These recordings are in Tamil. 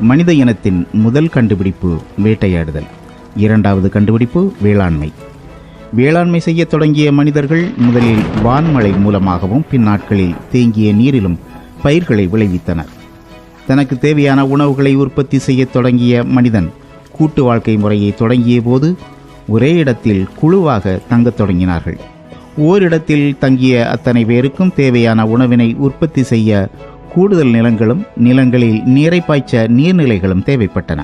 மனித இனத்தின் முதல் கண்டுபிடிப்பு வேட்டையாடுதல். இரண்டாவது கண்டுபிடிப்பு வேளாண்மை. வேளாண்மை செய்ய தொடங்கிய மனிதர்கள் முதலில் வான்மழை மூலமாகவும் பின்னாட்களில் தேங்கிய நீரிலும் பயிர்களை விளைவித்தனர். தனக்கு தேவையான உணவுகளை உற்பத்தி செய்ய தொடங்கிய மனிதன் கூட்டு வாழ்க்கை முறையை தொடங்கிய போது ஒரே இடத்தில் குழுவாக தங்கத் தொடங்கினார்கள். ஓரிடத்தில் தங்கிய அத்தனை பேருக்கும் தேவையான உணவினை உற்பத்தி செய்ய கூடுதல் நிலங்களும் நிலங்களில் நீரை பாய்ச்ச நீர்நிலைகளும் தேவைப்பட்டன.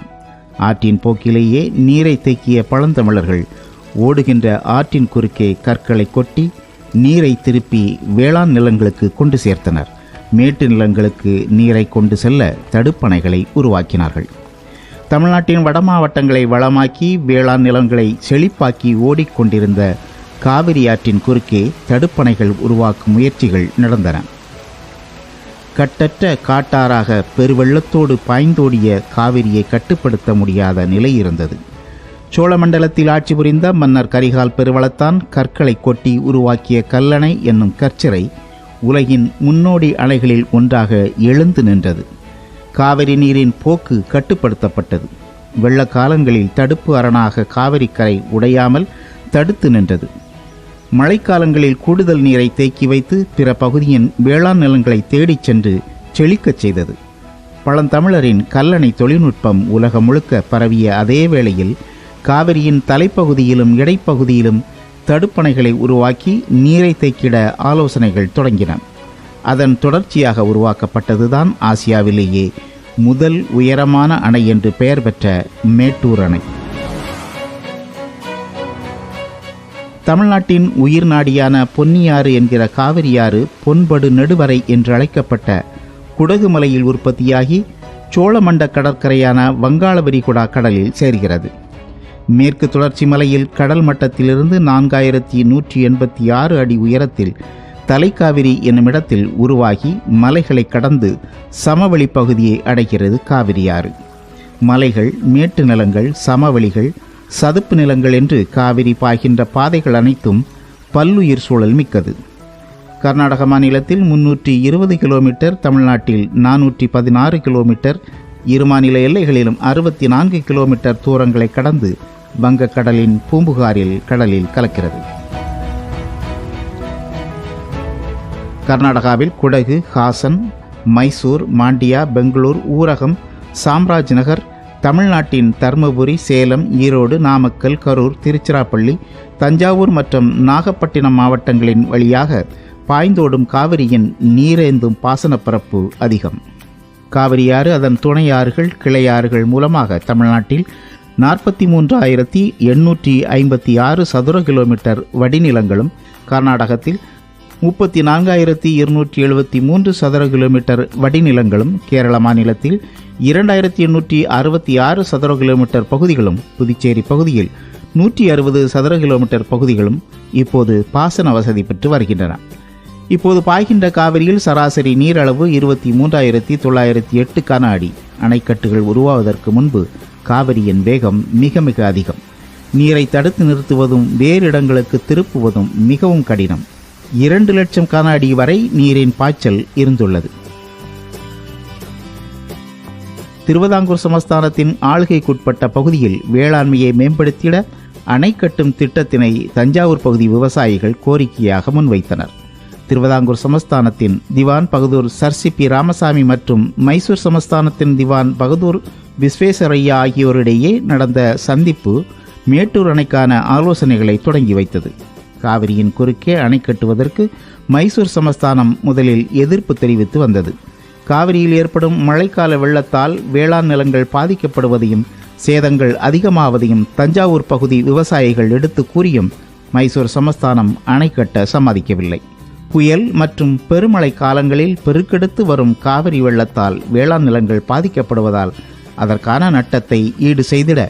ஆற்றின் போக்கிலேயே நீரை தேக்கிய பழந்தமிழர்கள் ஓடுகின்ற ஆற்றின் குறுக்கே கற்களை கொட்டி நீரை திருப்பி வேளாண் நிலங்களுக்கு கொண்டு சேர்த்தனர். மேட்டு நிலங்களுக்கு நீரை கொண்டு செல்ல தடுப்பணைகளை உருவாக்கினார்கள். தமிழ்நாட்டின் வட மாவட்டங்களை வளமாக்கி வேளாண் நிலங்களை செழிப்பாக்கி ஓடிக்கொண்டிருந்த காவிரி ஆற்றின் குறுக்கே தடுப்பணைகள் உருவாக்கும் முயற்சிகள் நடந்தன. கட்டற்ற காட்டாறாக பெருவெள்ளத்தோடு பாய்ந்தோடிய காவிரியை கட்டுப்படுத்த முடியாத நிலை இருந்தது. சோழமண்டலத்தில் ஆட்சி புரிந்த மன்னர் கரிகால் பெருவளத்தான் கற்களை கொட்டி உருவாக்கிய கல்லணை என்னும் கற்சிறை உலகின் முன்னோடி அணைகளில் ஒன்றாக எழுந்து நின்றது. காவிரி நீரின் போக்கு கட்டுப்படுத்தப்பட்டது. வெள்ளக்காலங்களில் தடுப்பு அரணாக காவிரி கரை உடையாமல் தடுத்து நின்றது. மழைக்காலங்களில் கூடுதல் நீரை தேக்கி வைத்து பிற பகுதியின் வேளாண் நிலங்களை தேடிச் சென்று செழிக்கச் செய்தது. பழந்தமிழரின் கல்லணை தொழில்நுட்பம் உலகம் முழுக்க பரவிய அதே வேளையில் காவிரியின் தலைப்பகுதியிலும் இடைப்பகுதியிலும் தடுப்பணைகளை உருவாக்கி நீரை தேக்கிட ஆலோசனைகள் தொடங்கின. அதன் தொடர்ச்சியாக உருவாக்கப்பட்டதுதான் ஆசியாவிலேயே முதல் உயரமான அணை என்று பெயர் பெற்ற மேட்டூர் அணை. தமிழ்நாட்டின் உயிர் நாடியான பொன்னியாறு என்கிற காவிரியாறு பொன்படு நெடுவரை என்று அழைக்கப்பட்ட குடகுமலையில் உற்பத்தியாகி சோழமண்ட கடற்கரையான வங்காள விரிகுடா கடலில் சேர்கிறது. மேற்கு தொடர்ச்சி மலையில் கடல் மட்டத்திலிருந்து 4186 அடி உயரத்தில் தலைக்காவிரி என்னுமிடத்தில் உருவாகி மலைகளை கடந்து சமவெளி பகுதியை அடைகிறது காவிரியாறு. மலைகள், மேட்டு நிலங்கள், சமவெளிகள், சதுப்பு நிலங்கள் என்று காவிரி பாய்கின்ற பாதைகள் அனைத்தும் பல்லுயிர் சூழல் மிக்கது. கர்நாடக மாநிலத்தில் 320 கிலோமீட்டர், தமிழ்நாட்டில் 416 கிலோமீட்டர், இரு மாநில எல்லைகளிலும் 64 கிலோமீட்டர் தூரங்களை கடந்து வங்கக்கடலின் பூம்புகாரில் கடலில் கலக்கிறது. கர்நாடகாவில் குடகு, ஹாசன், மைசூர், மாண்டியா, பெங்களூர், ஊரகம், சாம்ராஜ் நகர், தமிழ்நாட்டின் தர்மபுரி, சேலம், ஈரோடு, நாமக்கல், கரூர், திருச்சிராப்பள்ளி, தஞ்சாவூர் மற்றும் நாகப்பட்டினம் மாவட்டங்களின் வழியாக பாய்ந்தோடும் காவிரியின் நீரேந்தும் பாசனப்பரப்பு அதிகம். காவிரியாறு அதன் துணையாறுகள், கிளையாறுகள் மூலமாக தமிழ்நாட்டில் 43,856 சதுர கிலோமீட்டர் வடிநிலங்களும், கர்நாடகத்தில் 34,273 சதுர கிலோமீட்டர் வடிநிலங்களும், கேரள மாநிலத்தில் 2,866 சதுர கிலோமீட்டர் பகுதிகளும், புதுச்சேரி பகுதியில் 160 சதுர கிலோமீட்டர் பகுதிகளும் இப்போது பாசன வசதி பெற்று வருகின்றன. இப்போது பாய்கின்ற காவிரியில் சராசரி நீரளவு 23,908 கன அடி. அணைக்கட்டுகள் உருவாவதற்கு முன்பு காவிரியின் வேகம் மிக மிக அதிகம். நீரை தடுத்து நிறுத்துவதும் வேறு இடங்களுக்கு திருப்புவதும் மிகவும் கடினம். 2 லட்சம் கன அடி வரை நீரின் பாய்ச்சல் இருந்துள்ளது. திருவிதாங்கூர் சமஸ்தானத்தின் ஆளுகைக்குட்பட்ட பகுதியில் வேளாண்மையை மேம்படுத்திட அணை கட்டும் திட்டத்தினை தஞ்சாவூர் பகுதி விவசாயிகள் கோரிக்கையாக முன்வைத்தனர். திருவிதாங்கூர் சமஸ்தானத்தின் திவான் பகதூர் சர்சிபி ராமசாமி மற்றும் மைசூர் சமஸ்தானத்தின் திவான் பகதூர் விஸ்வேஸ்வரையா ஆகியோரிடையே நடந்த சந்திப்பு மேட்டூர் அணைக்கான ஆலோசனைகளை தொடங்கி வைத்தது. காவிரியின் குறுக்கே அணை கட்டுவதற்கு மைசூர் சமஸ்தானம் முதலில் எதிர்ப்பு தெரிவித்து வந்தது. காவிரியில் ஏற்படும் மழைக்கால வெள்ளத்தால் வேளாண் நிலங்கள் பாதிக்கப்படுவதையும் சேதங்கள் அதிகமாவதையும் தஞ்சாவூர் பகுதி விவசாயிகள் எடுத்து கூறியும் மைசூர் சமஸ்தானம் அணை கட்ட சம்மதிக்கவில்லை. புயல் மற்றும் பெருமழை காலங்களில் பெருக்கெடுத்து வரும் காவிரி வெள்ளத்தால் வேளாண் நிலங்கள் பாதிக்கப்படுவதால் அதற்கான நட்டத்தை ஈடு செய்திட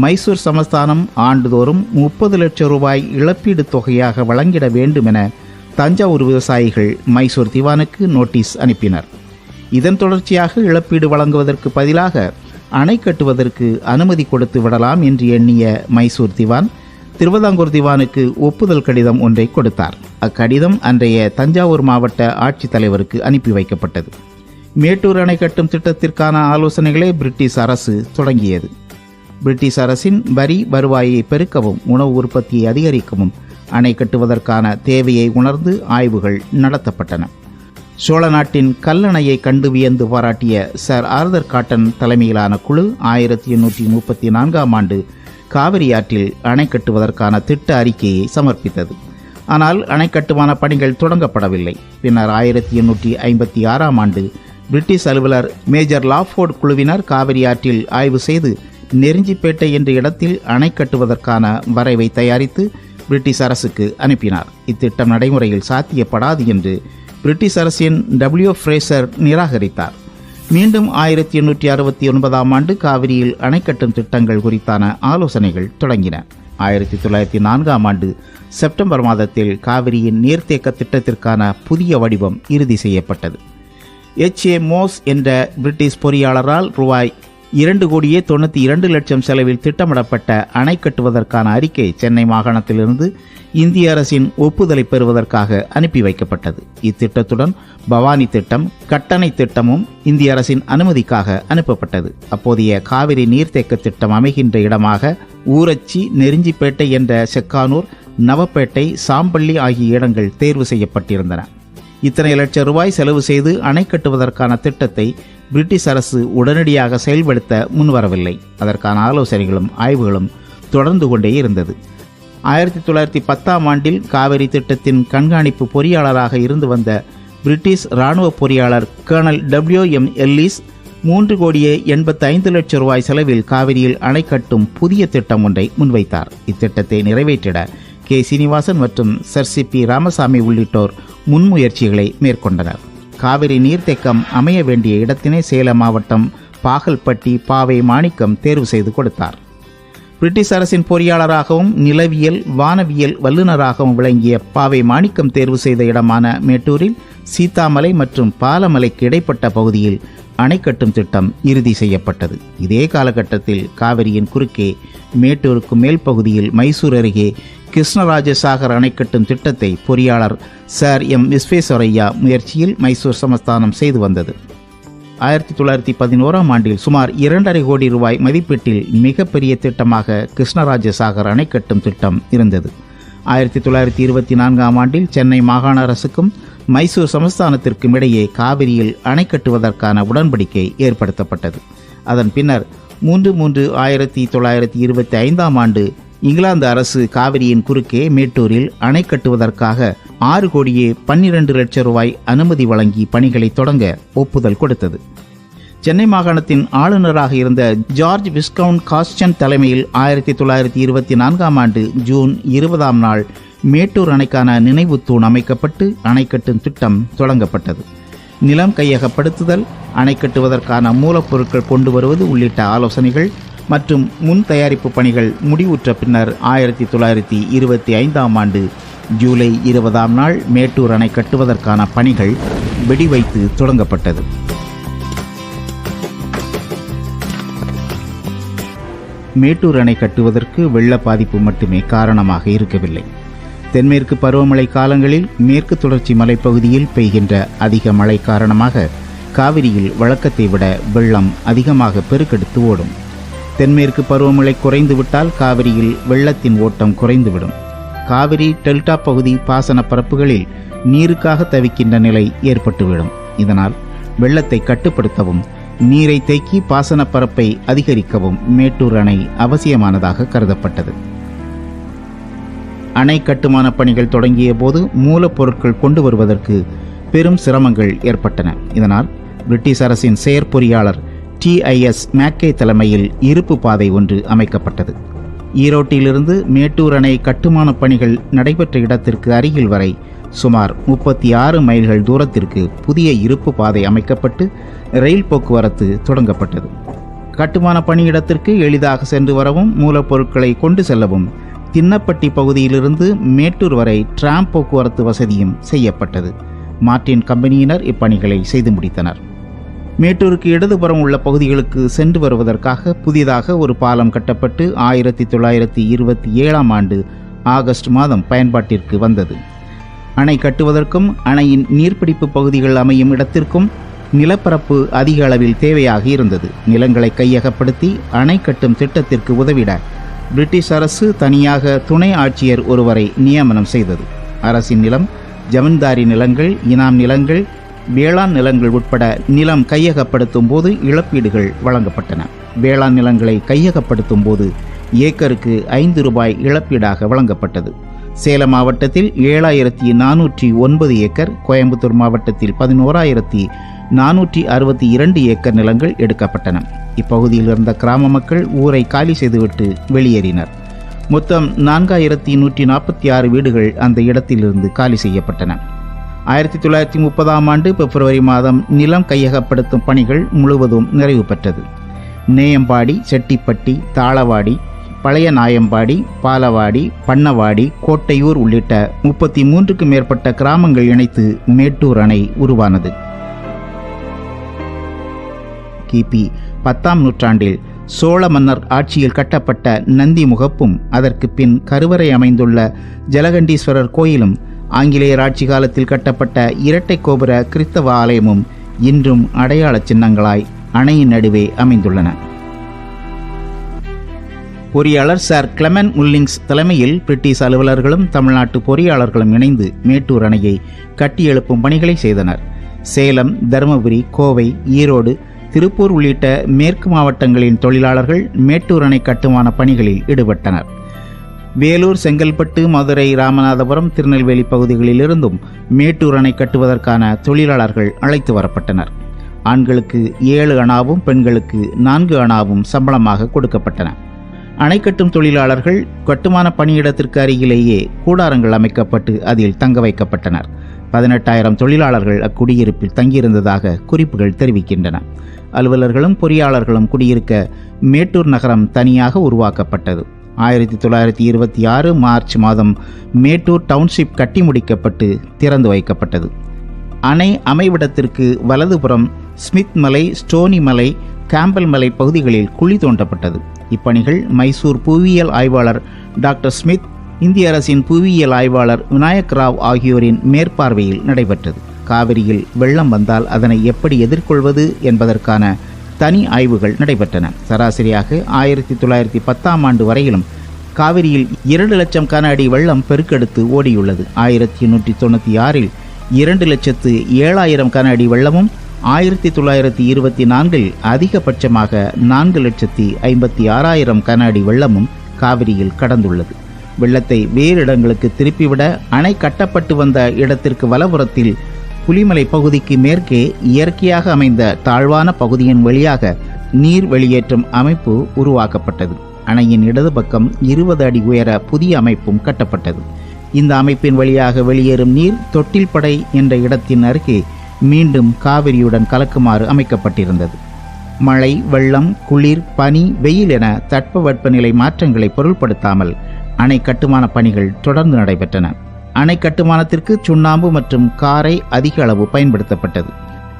மைசூர் சமஸ்தானம் ஆண்டுதோறும் 30 லட்சம் ரூபாய் இழப்பீடு தொகையாக வழங்கிட வேண்டும் என தஞ்சாவூர் விவசாயிகள் மைசூர் திவானுக்கு நோட்டீஸ் அனுப்பினர். இதன் தொடர்ச்சியாக இழப்பீடு வழங்குவதற்கு பதிலாக அணை கட்டுவதற்கு அனுமதி கொடுத்து விடலாம் என்று எண்ணிய மைசூர் திவான் திருவிதாங்கூர் திவானுக்கு ஒப்புதல் கடிதம் ஒன்றை கொடுத்தார். அக்கடிதம் அன்றைய தஞ்சாவூர் மாவட்ட ஆட்சித்தலைவருக்கு அனுப்பி வைக்கப்பட்டது. மேட்டூர் அணை கட்டும் திட்டத்திற்கான ஆலோசனைகளை பிரிட்டிஷ் அரசு தொடங்கியது. பிரிட்டிஷ் அரசின் வரி வருவாயை பெருக்கவும் உணவு உற்பத்தியை அதிகரிக்கவும் அணை கட்டுவதற்கான தேவையை உணர்ந்து ஆய்வுகள் நடத்தப்பட்டன. சோழ நாட்டின் கல்லணையை கண்டு வியந்து பாராட்டிய சர் ஆர்தர் காட்டன் தலைமையிலான குழு 1834ஆம் ஆண்டு காவிரி ஆற்றில் அணை கட்டுவதற்கான திட்ட அறிக்கையை சமர்ப்பித்தது. ஆனால் அணை கட்டுமான பணிகள் தொடங்கப்படவில்லை. பின்னர் 1856ஆம் ஆண்டு பிரிட்டிஷ் அலுவலர் மேஜர் லாஃபோர்ட் குழுவினர் காவிரி ஆற்றில் ஆய்வு செய்து நெருஞ்சிப்பேட்டை என்ற இடத்தில் அணை கட்டுவதற்கான வரைவை தயாரித்து பிரிட்டிஷ் அரசுக்கு அனுப்பினார். இத்திட்டம் நடைமுறையில் சாத்தியப்படாது என்று பிரிட்டிஷ் அரசின் ஃப்ரேசர் நிராகரித்தார். மீண்டும் 1869ஆம் ஆண்டு காவிரியில் அணை கட்டும் திட்டங்கள் குறித்தான ஆலோசனைகள் தொடங்கின. 1904ஆம் ஆண்டு செப்டம்பர் மாதத்தில் காவிரியின் நீர்த்தேக்க திட்டத்திற்கான புதிய வடிவம் இறுதி செய்யப்பட்டது. H.A. மோஸ் என்ற பிரிட்டிஷ் பொறியாளரால் ரூபாய் 2,92,00,000 செலவில் திட்டமிடப்பட்ட அணை கட்டுவதற்கான அறிக்கை சென்னை மாகாணத்திலிருந்து இந்திய அரசின் ஒப்புதலை பெறுவதற்காக அனுப்பி வைக்கப்பட்டது. இத்திட்டத்துடன் பவானி திட்டம், கட்டணை திட்டமும் இந்திய அரசின் அனுமதிக்காக அனுப்பப்பட்டது. அப்போதைய காவிரி நீர்த்தேக்க திட்டம் அமைகின்ற இடமாக ஊரச்சி, நெருஞ்சிப்பேட்டை என்ற செக்கானூர், நவப்பேட்டை, சாம்பள்ளி ஆகிய இடங்கள் தேர்வு செய்யப்பட்டிருந்தன. இத்தனை லட்சம் ரூபாய் செலவு செய்து அணை கட்டுவதற்கான திட்டத்தை பிரிட்டிஷ் அரசு உடனடியாக செயல்படுத்த முன்வரவில்லை. அதற்கான ஆலோசனைகளும் ஆய்வுகளும் தொடர்ந்து கொண்டே இருந்தது. 1910ஆம் ஆண்டில் காவிரி திட்டத்தின் கண்காணிப்பு பொறியாளராக இருந்து வந்த பிரிட்டிஷ் இராணுவ பொறியாளர் கர்னல் W.M. எல்லிஸ் 3,85,00,000 ரூபாய் செலவில் காவிரியில் அணை கட்டும் புதிய திட்டம் ஒன்றை முன்வைத்தார். இத்திட்டத்தை நிறைவேற்றிட கே. சீனிவாசன் மற்றும் சர் சி.பி. ராமசாமி உள்ளிட்டோர் முன்முயற்சிகளை மேற்கொண்டனர். காவிரி நீர்த்தேக்கம் அமைய வேண்டிய இடத்தினை சேலம் மாவட்டம் பாகல்பட்டி பாவை மாணிக்கம் தேர்வு செய்து கொடுத்தார். பிரிட்டிஷ் அரசின் பொறியாளராகவும் நிலவியல் வானவியல் வல்லுநராகவும் விளங்கிய பாவை மாணிக்கம் தேர்வு செய்த இடமான மேட்டூரில் சீத்தாமலை மற்றும் பாலமலைக்கு இடைப்பட்ட பகுதியில் அணை கட்டும் திட்டம் இறுதி செய்யப்பட்டது. இதே காலகட்டத்தில் காவிரியின் குறுக்கே மேட்டூருக்கு மேல் பகுதியில் மைசூர் அருகே கிருஷ்ணராஜசாகர் அணை கட்டும் திட்டத்தை பொறியாளர் சர் எம். விஸ்வேஸ்வரையா முயற்சியில் மைசூர் சமஸ்தானம் செய்து வந்தது. 1911ஆம் ஆண்டில் சுமார் 2.5 கோடி ரூபாய் மதிப்பீட்டில் மிகப்பெரிய திட்டமாக கிருஷ்ணராஜசாகர் அணை கட்டும் திட்டம் இருந்தது. 1924ஆம் ஆண்டில் சென்னை மாகாண அரசுக்கும் மைசூர் சமஸ்தானத்திற்கும் இடையே காவிரியில் அணை கட்டுவதற்கான உடன்படிக்கை ஏற்படுத்தப்பட்டது. அதன் பின்னர் 3/3/1925ஆம் ஆண்டு இங்கிலாந்து அரசு காவிரியின் குறுக்கே மேட்டூரில் அணை கட்டுவதற்காக 6,12,00,000 ரூபாய் அனுமதி வழங்கி பணிகளை தொடங்க ஒப்புதல் கொடுத்தது. சென்னை மாகாணத்தின் ஆளுநராக இருந்த ஜார்ஜ் விஸ்கவுண்ட் காஸ்டன் தலைமையில் 1924ஆம் ஆண்டு ஜூன் 20ஆம் நாள் மேட்டூர் அணைக்கான நினைவு தூண் அமைக்கப்பட்டு அணை கட்டும் திட்டம் தொடங்கப்பட்டது. நிலம் கையகப்படுத்துதல், அணை கட்டுவதற்கான மூலப்பொருட்கள் கொண்டு வருவது உள்ளிட்ட ஆலோசனைகள் மற்றும் முன் தயாரிப்பு பணிகள் முடிவுற்ற பின்னர் 1925ஆம் ஆண்டு ஜூலை 20ஆம் நாள் மேட்டூர் அணை கட்டுவதற்கான பணிகள் வெடிவைத்து தொடங்கப்பட்டது. மேட்டூர் அணை கட்டுவதற்கு வெள்ள பாதிப்பு மட்டுமே காரணமாக இருக்கவில்லை. தென்மேற்கு பருவமழை காலங்களில் மேற்கு தொடர்ச்சி மலைப்பகுதியில் பெய்கின்ற அதிக மழை காரணமாக காவிரியில் வழக்கத்தை விட வெள்ளம் அதிகமாக பெருக்கெடுத்து ஓடும். தென்மேற்கு பருவமழை குறைந்துவிட்டால் காவிரியில் வெள்ளத்தின் ஓட்டம் குறைந்துவிடும். காவிரி டெல்டா பகுதி பாசன பரப்புகளில் நீருக்காக தவிக்கின்ற நிலை ஏற்பட்டுவிடும். இதனால் வெள்ளத்தை கட்டுப்படுத்தவும் நீரை தேக்கி பாசன பரப்பை அதிகரிக்கவும் மேட்டூர் அணை அவசியமானதாக கருதப்பட்டது. அணை கட்டுமான பணிகள் தொடங்கிய போது மூலப்பொருட்கள் கொண்டு வருவதற்கு பெரும் சிரமங்கள் ஏற்பட்டன. இதனால் பிரிட்டிஷ் அரசின் செயற்பொறியாளர் T.I.S. மேக்கே தலைமையில் இருப்பு பாதை ஒன்று அமைக்கப்பட்டது. ஈரோட்டிலிருந்து மேட்டூர் அணை கட்டுமான பணிகள் நடைபெற்ற இடத்திற்கு அருகில் வரை சுமார் 36 மைல்கள் தூரத்திற்கு புதிய இருப்பு பாதை அமைக்கப்பட்டு ரயில் போக்குவரத்து தொடங்கப்பட்டது. கட்டுமான பணியிடத்திற்கு எளிதாக சென்று வரவும் மூலப்பொருட்களை கொண்டு செல்லவும் தின்னப்பட்டி பகுதியிலிருந்து மேட்டூர் வரை டிராம் போக்குவரத்து வசதியும் செய்யப்பட்டது. மார்டின் கம்பெனியினர் இப்பணிகளை செய்து முடித்தனர். மேட்டூருக்கு இடதுபுறம் உள்ள பகுதிகளுக்கு சென்று வருவதற்காக புதிதாக ஒரு பாலம் கட்டப்பட்டு 1927ஆம் ஆண்டு ஆகஸ்ட் மாதம் பயன்பாட்டிற்கு வந்தது. அணை கட்டுவதற்கும் அணையின் நீர்பிடிப்பு பகுதிகள் அமையும் இடத்திற்கும் நிலப்பரப்பு அதிக அளவில் தேவையாக இருந்தது. நிலங்களை கையகப்படுத்தி அணை கட்டும் திட்டத்திற்கு உதவிட பிரிட்டிஷ் அரசு தனியாக துணை ஆட்சியர் ஒருவரை நியமனம் செய்தது. அரசின் நிலம், ஜமீன்தாரி நிலங்கள், இனாம் நிலங்கள், வேளாண் நிலங்கள் உட்பட நிலம் கையகப்படுத்தும் போது இழப்பீடுகள் வழங்கப்பட்டன. வேளாண் நிலங்களை கையகப்படுத்தும் போது ஏக்கருக்கு 5 ரூபாய் இழப்பீடாக வழங்கப்பட்டது. சேலம் மாவட்டத்தில் 7409 ஏக்கர், கோயம்புத்தூர் மாவட்டத்தில் 11462 ஏக்கர் நிலங்கள் எடுக்கப்பட்டன. இப்பகுதியில் இருந்த கிராம மக்கள் ஊரை காலி செய்துவிட்டு வெளியேறினர். மொத்தம் 4146 வீடுகள் அந்த இடத்திலிருந்து காலி செய்யப்பட்டன. 1930ஆம் ஆண்டு பிப்ரவரி மாதம் நிலம் கையகப்படுத்தும் பணிகள் முழுவதும் நிறைவு பெற்றது. நேயம்பாடி, செட்டிப்பட்டி, தாளவாடி, பழைய நாயம்பாடி, பாலவாடி, பண்ணவாடி, கோட்டையூர் உள்ளிட்ட 33க்கும் மேற்பட்ட கிராமங்கள் இணைத்து மேட்டூர் அணை உருவானது. கிபி 10ஆம் நூற்றாண்டில் சோழ மன்னர் ஆட்சியில் கட்டப்பட்ட நந்தி முகப்பும் அதற்கு பின் கருவறை அமைந்துள்ள ஜலகண்டீஸ்வரர் கோயிலும் ஆங்கிலேயர் ஆட்சி காலத்தில் கட்டப்பட்ட இரட்டை கோபுர கிறிஸ்தவ ஆலயமும் இன்றும் அடையாள சின்னங்களாய் அணையின் நடுவே அமைந்துள்ளன. பொறியாளர் சார் கிளமெண்ட் முல்லிங்ஸ் தலைமையில் பிரிட்டிஷ் அலுவலர்களும் தமிழ்நாட்டு பொறியாளர்களும் இணைந்து மேட்டூர் அணையை கட்டியெழுப்பும் பணிகளை செய்தனர். சேலம், தருமபுரி, கோவை, ஈரோடு, திருப்பூர் உள்ளிட்ட மேற்கு மாவட்டங்களின் தொழிலாளர்கள் மேட்டூர் அணை கட்டுமான பணிகளில் ஈடுபட்டனர். வேலூர், செங்கல்பட்டு, மதுரை, ராமநாதபுரம், திருநெல்வேலி பகுதிகளிலிருந்தும் மேட்டூர் அணை கட்டுவதற்கான தொழிலாளர்கள் அழைத்து வரப்பட்டனர். ஆண்களுக்கு 7 அணாவும் பெண்களுக்கு 4 அணாவும் சம்பளமாக கொடுக்கப்பட்டன. அணை கட்டும் தொழிலாளர்கள் கட்டுமான பணியிடத்திற்கு அருகிலேயே கூடாரங்கள் அமைக்கப்பட்டு அதில் தங்க வைக்கப்பட்டனர். 18,000 தொழிலாளர்கள் அக்குடியிருப்பில் தங்கியிருந்ததாக குறிப்புகள் தெரிவிக்கின்றன. அலுவலர்களும் பொறியாளர்களும் குடியிருக்க மேட்டூர் நகரம் தனியாக உருவாக்கப்பட்டது. 1926 மார்ச் மாதம் மேட்டூர் டவுன்ஷிப் கட்டி முடிக்கப்பட்டு திறந்து வைக்கப்பட்டது. அணை அமைவிடத்திற்கு வலதுபுறம் ஸ்மித் மலை, ஸ்டோனி மலை, கேம்பல் மலை பகுதிகளில் குழி தோண்டப்பட்டது. இப்பணிகள் மைசூர் புவியியல் ஆய்வாளர் டாக்டர் ஸ்மித், இந்திய அரசின் புவியியல் ஆய்வாளர் விநாயக் ராவ் ஆகியோரின் மேற்பார்வையில் நடைபெற்றது. காவிரியில் வெள்ளம் வந்தால் அதனை எப்படி எதிர்கொள்வது என்பதற்கான தனி ஆய்வுகள் நடைபெற்றன. சராசரியாக 1910ஆம் ஆண்டு வரையிலும் காவிரியில் 2 லட்சம் கன அடி வெள்ளம் பெருக்கெடுத்து ஓடியுள்ளது. 1896இல் 2,07,000 கன அடி வெள்ளமும் 1924இல் அதிகபட்சமாக 4,56,000 கன அடி வெள்ளமும் காவிரியில் கடந்துள்ளது. வெள்ளத்தை வேறு இடங்களுக்கு திருப்பிவிட அணை கட்டப்பட்டு வந்த இடத்திற்கு வலப்புறத்தில் புலிமலை பகுதிக்கு மேற்கே இயற்கையாக அமைந்த தாழ்வான பகுதியின் வழியாக நீர் வெளியேற்றும் அமைப்பு உருவாக்கப்பட்டது. அணையின் இடது பக்கம் 20 அடி உயர புதிய அமைப்பும் கட்டப்பட்டது. இந்த அமைப்பின் வழியாக வெளியேறும் நீர் தொட்டில்படை என்ற இடத்தின் அருகே மீண்டும் காவிரியுடன் கலக்குமாறு அமைக்கப்பட்டிருந்தது. மழை, வெள்ளம், குளிர், பனி, வெயில் என தட்பவெப்பநிலை மாற்றங்களை பொருள்படுத்தாமல் அணை கட்டுமான பணிகள் தொடர்ந்து நடைபெற்றன. அணை கட்டுமானத்திற்கு சுண்ணாம்பு மற்றும் காரை அதிக அளவு பயன்படுத்தப்பட்டது.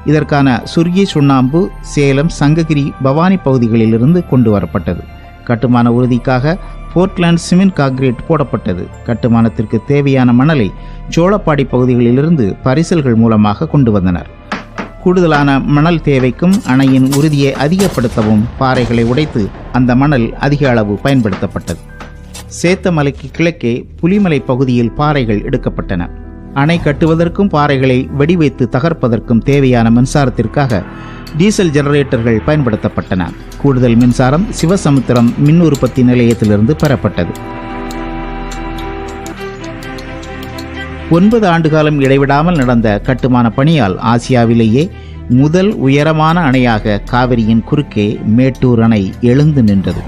இதற்கான சுர்கி சுண்ணாம்பு சேலம், சங்ககிரி, பவானி பகுதிகளிலிருந்து கொண்டு வரப்பட்டது. கட்டுமான உறுதிக்காக போர்ட்லாண்ட் சிமெண்ட் கான்கிரீட் போடப்பட்டது. கட்டுமானத்திற்கு தேவையான மணலை சோளப்பாடி பகுதிகளிலிருந்து பரிசல்கள் மூலமாக கொண்டு வந்தனர். கூடுதலான மணல் தேவைக்கும் அணையின் உறுதியை அதிகப்படுத்தவும் பாறைகளை உடைத்து அந்த மணல் அதிக அளவு பயன்படுத்தப்பட்டது. சேத்தமலைக்கு கிழக்கே புலிமலை பகுதியில் பாறைகள் எடுக்கப்பட்டன. அணை கட்டுவதற்கும் பாறைகளை வெடிவைத்து தகர்ப்பதற்கும் தேவையான மின்சாரத்திற்காக டீசல் ஜெனரேட்டர்கள் பயன்படுத்தப்பட்டன. கூடுதல் மின்சாரம் சிவசமுத்திரம் மின் உற்பத்தி நிலையத்திலிருந்து பெறப்பட்டது. 9 ஆண்டுகாலம் இடைவிடாமல் நடந்த கட்டுமான பணியால் ஆசியாவிலேயே முதல் உயரமான அணையாக காவிரியின் குறுக்கே மேட்டூர் அணை எழுந்து நின்றது.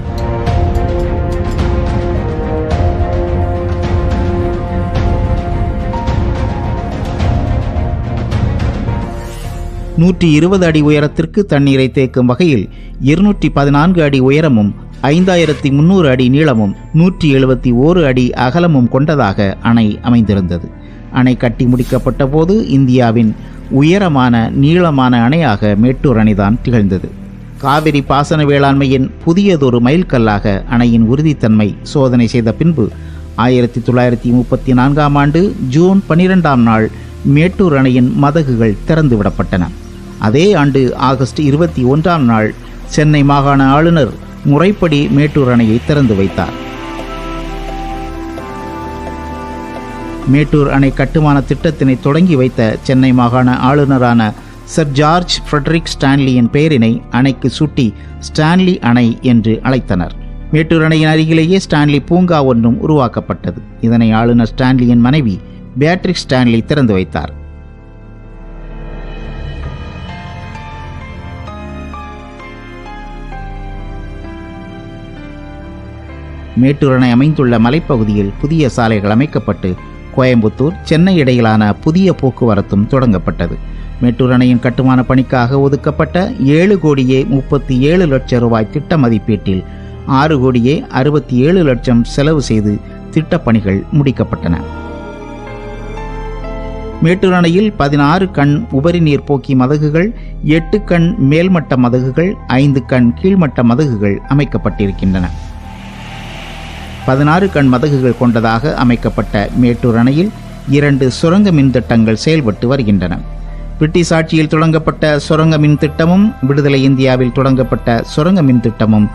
நூற்றி 20 அடி உயரத்திற்கு தண்ணீரை தேக்கும் வகையில் 214 அடி உயரமும் 5300 அடி நீளமும் 171 அடி அகலமும் கொண்டதாக அணை அமைந்திருந்தது. அணை கட்டி முடிக்கப்பட்ட போது இந்தியாவின் உயரமான நீளமான அணையாக மேட்டூர் அணைதான் திகழ்ந்தது. காவிரி பாசன வேளாண்மையின் புதியதொரு மைல்கல்லாக அணையின் உறுதித்தன்மை சோதனை செய்த பின்பு 1934ஆம் ஆண்டு ஜூன் 12ஆம் நாள் மேட்டூர் அணையின் மதகுகள் திறந்து விடப்பட்டன. அதே ஆண்டு ஆகஸ்ட் 21ஆம் நாள் சென்னை மாகாண ஆளுநர் முறைப்படி மேட்டூர் அணையை திறந்து வைத்தார். மேட்டூர் அணை கட்டுமான திட்டத்தினை தொடங்கி வைத்த சென்னை மாகாண ஆளுநரான சர் ஜார்ஜ் ஃப்ரெடரிக் ஸ்டான்லியின் பெயரினை அணைக்கு சூட்டி ஸ்டான்லி அணை என்று அழைத்தனர். மேட்டூர் அணையின் அருகிலேயே ஸ்டான்லி பூங்கா ஒன்றும் உருவாக்கப்பட்டது. இதனை ஆளுநர் ஸ்டான்லியின் மனைவி பேட்ரிக் ஸ்டான்லி திறந்து வைத்தார். மேட்டூர் அணை அமைந்துள்ள மலைப்பகுதியில் புதிய சாலைகள் அமைக்கப்பட்டு கோயம்புத்தூர் சென்னை இடையிலான புதிய போக்குவரத்தும் தொடங்கப்பட்டது. மேட்டூர் அணையின் கட்டுமான பணிக்காக ஒதுக்கப்பட்ட 7,37,00,000 ரூபாய் திட்ட மதிப்பீட்டில் 6,67,00,000 செலவு செய்து திட்டப்பணிகள் முடிக்கப்பட்டன. மேட்டூர் அணையில் 16 கண் உபரி நீர் போக்கி மதகுகள், 8 கண் மேல்மட்ட மதகுகள், 5 கண் கீழ்மட்ட மதகுகள் அமைக்கப்பட்டிருக்கின்றன. 16 கண் மதகுகள் கொண்டதாக அமைக்கப்பட்ட மேட்டூர் அணையில் 2 சுரங்க மின் திட்டங்கள் செயல்பட்டு வருகின்றன. பிரிட்டிஷ் ஆட்சியில் தொடங்கப்பட்ட சுரங்க மின் திட்டமும் விடுதலை இந்தியாவில் தொடங்கப்பட்ட சுரங்க மின் திட்டமும்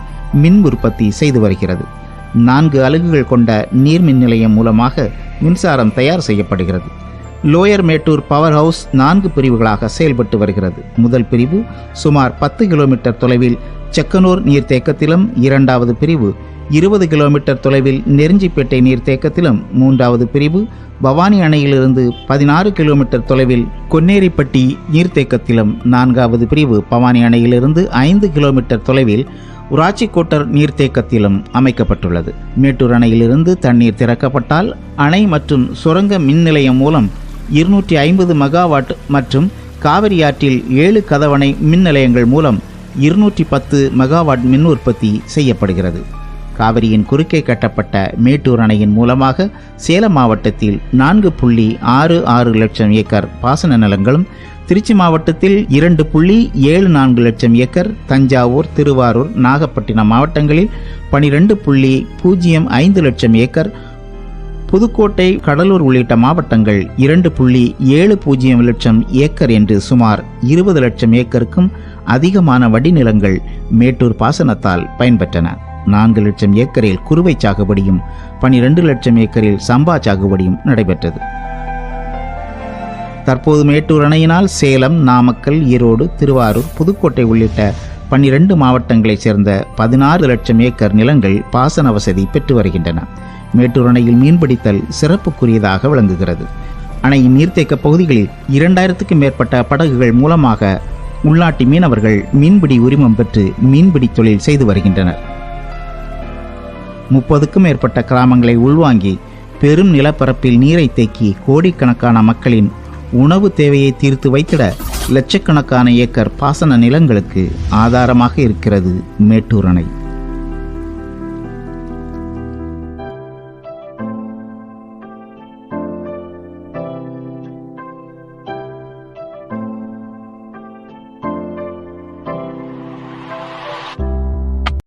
மின் உற்பத்தி செய்து வருகிறது. 4 அலகுகள் கொண்ட நீர்மின் நிலையம் மூலமாக மின்சாரம் தயார் செய்யப்படுகிறது. லோயர் மேட்டூர் பவர் ஹவுஸ் 4 பிரிவுகளாக செயல்பட்டு வருகிறது. முதல் பிரிவு சுமார் 10 கிலோமீட்டர் தொலைவில் செக்கனூர் நீர்த்தேக்கத்திலும், 2வது பிரிவு 20 கிலோமீட்டர் தொலைவில் நெருஞ்சிப்பேட்டை நீர்த்தேக்கத்திலும், 3வது பிரிவு பவானி அணையிலிருந்து 16 கிலோமீட்டர் தொலைவில் கொன்னேரிப்பட்டி நீர்த்தேக்கத்திலும், 4வது பிரிவு பவானி அணையிலிருந்து 5 கிலோமீட்டர் தொலைவில் உராச்சிக்கோட்டர் நீர்த்தேக்கத்திலும் அமைக்கப்பட்டுள்ளது. மேட்டூர் அணையிலிருந்து தண்ணீர் திறக்கப்பட்டால் அணை மற்றும் சுரங்க மின் நிலையம் மூலம் 250 மெகாவாட் மற்றும் காவிரி ஆற்றில் 7 கதவணை மின் நிலையங்கள் மூலம் 210 மெகாவாட் மின் உற்பத்தி செய்யப்படுகிறது. காவிரியின் குறுக்கே கட்டப்பட்ட மேட்டூர் அணையின் மூலமாக சேலம் மாவட்டத்தில் 4.66 லட்சம் ஏக்கர் பாசன நிலங்களும், திருச்சி மாவட்டத்தில் 2.74 லட்சம் ஏக்கர், தஞ்சாவூர், திருவாரூர், நாகப்பட்டினம் மாவட்டங்களில் 12.05 லட்சம் ஏக்கர், புதுக்கோட்டை, கடலூர் உள்ளிட்ட மாவட்டங்கள் 2.70 லட்சம் ஏக்கர் என்று சுமார் 20 லட்சம் ஏக்கருக்கும் அதிகமான வடிநிலங்கள் மேட்டூர் பாசனத்தால் பயன்பெற்றன. 4 லட்சம் ஏக்கரில் குறுவை சாகுபடியும் 12 லட்சம் ஏக்கரில் சம்பா சாகுபடியும் நடைபெற்றது. தற்போது மேட்டூர் அணையினால் சேலம், நாமக்கல், ஈரோடு, திருவாரூர், புதுக்கோட்டை உள்ளிட்ட 12 மாவட்டங்களைச் சேர்ந்த 16 லட்சம் ஏக்கர் நிலங்கள் பாசன வசதி பெற்று வருகின்றன. மேட்டூர் அணையில் மீன்பிடித்தல் சிறப்புக்குரியதாக விளங்குகிறது. அணையின் நீர்த்தேக்க பகுதிகளில் 2000க்கும் மேற்பட்ட படகுகள் மூலமாக உள்நாட்டு மீனவர்கள் மீன்பிடி உரிமம் பெற்று மீன்பிடி தொழில் செய்து வருகின்றனர். 30க்கும் மேற்பட்ட கிராமங்களை உள்வாங்கி பெரும் நிலப்பரப்பில் நீரை தேக்கி கோடிக்கணக்கான மக்களின் உணவு தேவையை தீர்த்து வைத்திட லட்சக்கணக்கான ஏக்கர் பாசன நிலங்களுக்கு ஆதாரமாக இருக்கிறது மேட்டூர் அணை.